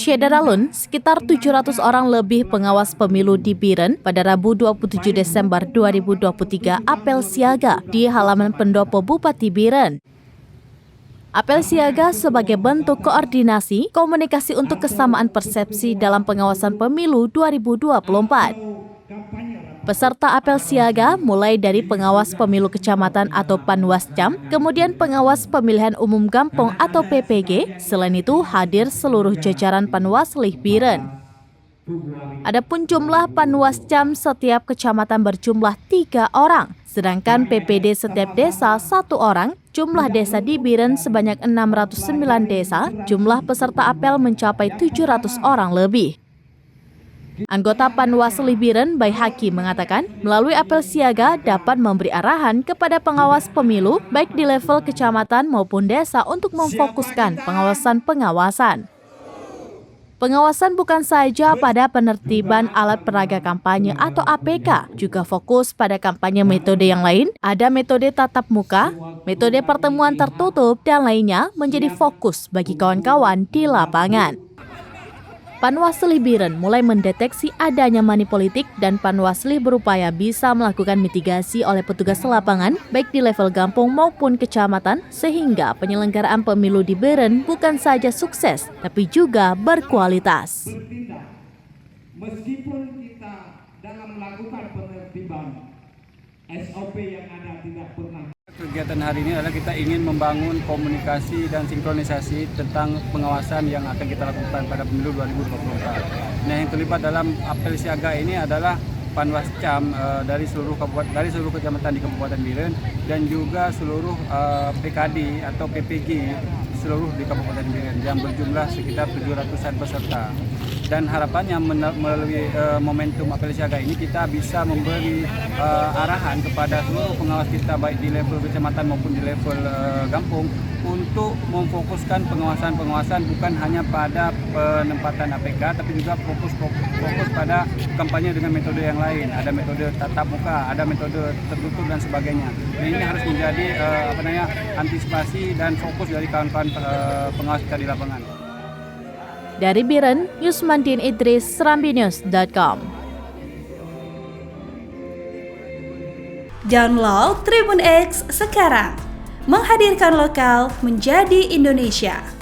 Syederalun, sekitar 700 orang lebih pengawas pemilu di Biren pada Rabu 27 Desember 2023 apel siaga di halaman pendopo Bupati Biren. Apel siaga sebagai bentuk koordinasi komunikasi untuk kesamaan persepsi dalam pengawasan pemilu 2024. Peserta apel siaga mulai dari pengawas pemilu kecamatan atau Panwascam, kemudian pengawas pemilihan umum Gampong atau PPG, selain itu hadir seluruh jajaran Panwaslih Biren. Adapun jumlah Panwascam setiap kecamatan berjumlah 3 orang, sedangkan PPD setiap desa 1 orang, jumlah desa di Biren sebanyak 609 desa, jumlah peserta apel mencapai 700 orang lebih. Anggota Panwaslih Biren, Baihaki, mengatakan melalui apel siaga dapat memberi arahan kepada pengawas pemilu baik di level kecamatan maupun desa untuk memfokuskan pengawasan. Pengawasan bukan saja pada penertiban alat peraga kampanye atau APK, juga fokus pada kampanye metode yang lain, ada metode tatap muka, metode pertemuan tertutup, dan lainnya menjadi fokus bagi kawan-kawan di lapangan. Panwaslih Biren mulai mendeteksi adanya money politik dan Panwaslih berupaya bisa melakukan mitigasi oleh petugas lapangan baik di level Gampong maupun kecamatan sehingga penyelenggaraan pemilu di Biren bukan saja sukses tapi juga berkualitas. Meskipun kita dalam melakukan penertiban SOP yang ada tidak pernah. Kegiatan hari ini adalah kita ingin membangun komunikasi dan sinkronisasi tentang pengawasan yang akan kita lakukan pada pemilu 2024. Nah, yang terlibat dalam apel siaga ini adalah Panwascam dari seluruh kecamatan di Kabupaten Biren dan juga seluruh PKD atau PPG seluruh di Kabupaten Biren yang berjumlah sekitar 700-an peserta. Dan harapannya melalui momentum apel siaga ini kita bisa memberi arahan kepada seluruh pengawas kita baik di level kecamatan maupun di level Gampong untuk memfokuskan pengawasan bukan hanya pada penempatan APK tapi juga fokus pada kampanye dengan metode yang lain. Ada metode tatap muka, ada metode tertutup dan sebagainya. Nah, ini harus menjadi antisipasi dan fokus dari kawan-kawan pengawas kita di lapangan. Dari Biren, Yusmandin Idris, serambinews.com. Download Tribun X sekarang, menghadirkan lokal menjadi Indonesia.